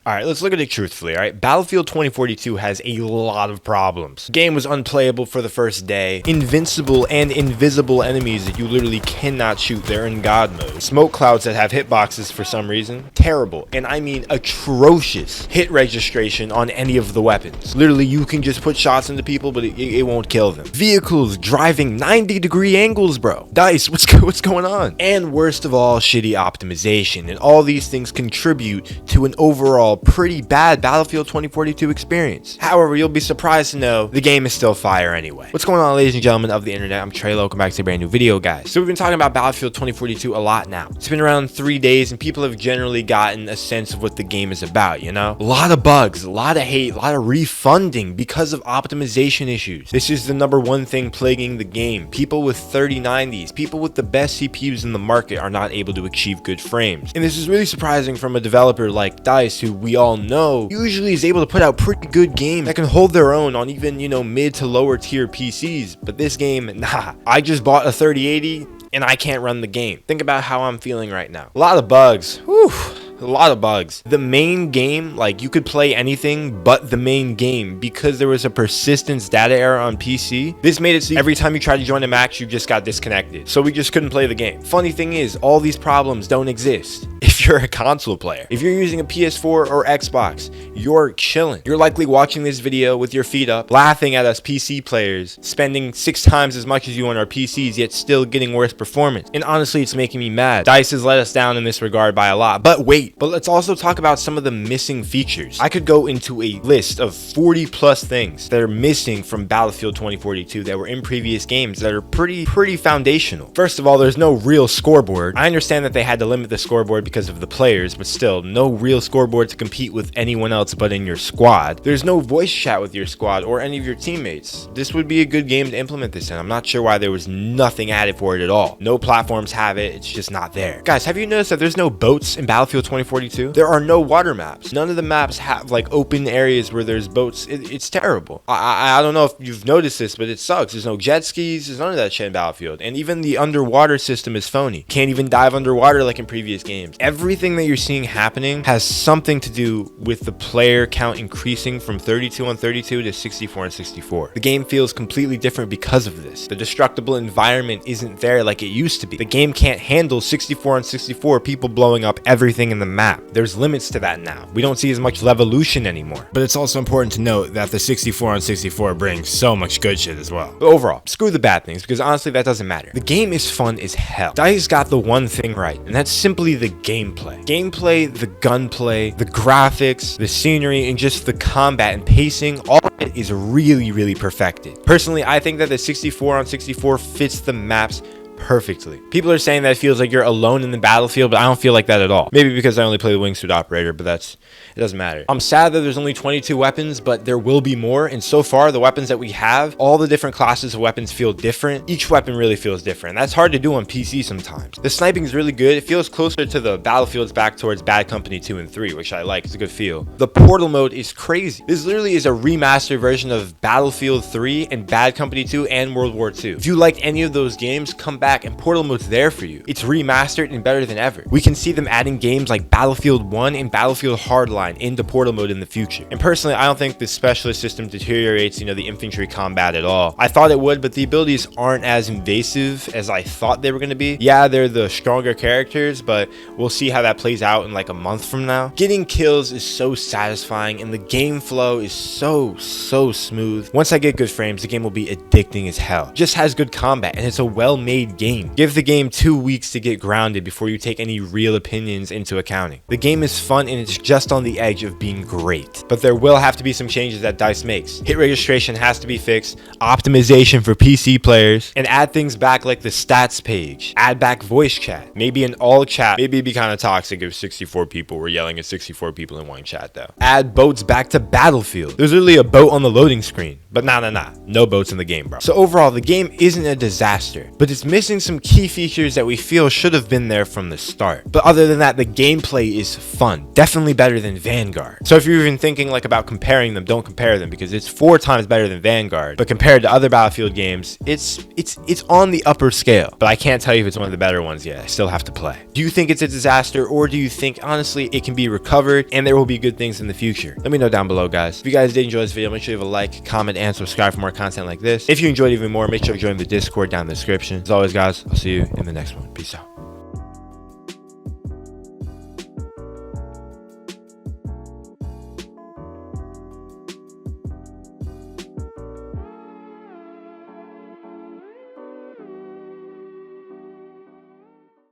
Alright, let's look at it truthfully, alright? Battlefield 2042 has a lot of problems. The game was unplayable for the first day. Invincible and invisible enemies that you literally cannot shoot. They're in God mode. Smoke clouds that have hitboxes for some reason. Terrible. And I mean atrocious hit registration on any of the weapons. Literally, you can just put shots into people, but it won't kill them. Vehicles driving 90-degree angles, bro. DICE, what's going on? And worst of all, shitty optimization. And all these things contribute to an overall pretty bad Battlefield 2042 experience. However, you'll be surprised to know the game is still fire anyway. What's going on, ladies and gentlemen of the internet? I'm Treyllo. Welcome back to a brand new video, guys. So we've been talking about Battlefield 2042 a lot now. It's been around 3 days and people have generally gotten a sense of what the game is about, you know? A lot of bugs, a lot of hate, a lot of refunding because of optimization issues. This is the #1 thing plaguing the game. People with 3090s, people with the best CPUs in the market are not able to achieve good frames. And this is really surprising from a developer like DICE, who we all know usually is able to put out pretty good games that can hold their own on even, you know, mid to lower tier PCs. But this game, nah. I just bought a 3080 and I can't run the game. Think about how I'm feeling right now. A lot of bugs. Whew. A lot of bugs. The main game, like, you could play anything but the main game because there was a persistence data error on PC. This made it so every time you tried to join a match, you just got disconnected. So we just couldn't play the game. Funny thing is, all these problems don't exist if you're a console player. If you're using a PS4 or Xbox, you're chilling. You're likely watching this video with your feet up, laughing at us PC players, spending 6 times as much as you on our PCs, yet still getting worse performance. And honestly, it's making me mad. DICE has let us down in this regard by a lot. But wait, but let's also talk about some of the missing features. I could go into a list of 40 plus things that are missing from Battlefield 2042 that were in previous games that are pretty foundational. First of all, there's no real scoreboard. I understand that they had to limit the scoreboard because of the players, but still, no real scoreboard to compete with anyone else but in your squad. There's no voice chat with your squad or any of your teammates. This would be a good game to implement this in. I'm not sure why there was nothing added for it at all. No platforms have it. It's just not there. Guys, have you noticed that there's no boats in Battlefield 2042? There are no water maps. None of the maps have like open areas where there's boats. It's terrible. I don't know if you've noticed this, but it sucks. There's no jet skis. There's none of that shit in Battlefield. And even the underwater system is phony. Can't even dive underwater like in previous games. Everything that you're seeing happening has something to do with the player count increasing from 32 on 32 to 64 on 64. The game feels completely different because of this. The destructible environment isn't there like it used to be. The game can't handle 64 on 64 people blowing up everything in the map. There's limits to that now. We don't see as much Levolution anymore. But it's also important to note that the 64 on 64 brings so much good shit as well. But overall, screw the bad things, because honestly that doesn't matter. The game is fun as hell. DICE got the one thing right, and that's simply the gameplay. Gameplay, the gunplay, the graphics, the scenery, and just the combat and pacing, all of it is really perfected. Personally, I think that the 64 on 64 fits the maps perfectly. People are saying that it feels like you're alone in the battlefield, but I don't feel like that at all. Maybe because I only play the wingsuit operator, but it doesn't matter. I'm sad that there's only 22 weapons, but there will be more. And so far, the weapons that we have, all the different classes of weapons feel different. Each weapon really feels different. That's hard to do on PC sometimes. The sniping is really good. It feels closer to the Battlefields back towards Bad Company 2 and 3, which I like. It's a good feel. The portal mode is crazy. This literally is a remastered version of Battlefield 3 and Bad Company 2 and World War 2. If you like any of those games, come back and portal mode's there for you. It's remastered and better than ever. We can see them adding games like Battlefield 1 and Battlefield Hardline into portal mode in the future. And personally, I don't think the specialist system deteriorates, you know, the infantry combat at all. I thought it would, but the abilities aren't as invasive as I thought they were going to be. Yeah, they're the stronger characters, but we'll see how that plays out in like a month from now. Getting kills is so satisfying and the game flow is so smooth. Once I get good frames, the game will be addicting as hell. Just has good combat and it's a well-made game. Give the game 2 weeks to get grounded before you take any real opinions into accounting. The game is fun and it's just on the edge of being great. But there will have to be some changes that DICE makes. Hit registration has to be fixed, optimization for PC players, and add things back like the stats page. Add back voice chat. Maybe an all chat. Maybe it'd be kind of toxic if 64 people were yelling at 64 people in one chat though. Add boats back to Battlefield. There's literally a boat on the loading screen. But nah, no boats in the game, bro. So overall, the game isn't a disaster, but it's missing some key features that we feel should have been there from the start. But other than that, the gameplay is fun, definitely better than Vanguard. So if you're even thinking like about comparing them, don't compare them, because it's 4 times better than Vanguard. But compared to other Battlefield games, it's on the upper scale. But I can't tell you if it's one of the better ones yet. I still have to play. Do you think it's a disaster, or do you think honestly it can be recovered and there will be good things in the future? Let me know down below, guys. If you guys did enjoy this video, make sure you leave a like, comment, and subscribe for more content like this. If you enjoyed even more, make sure to join the Discord down in the description. As always, guys, I'll see you in the next one. Peace out.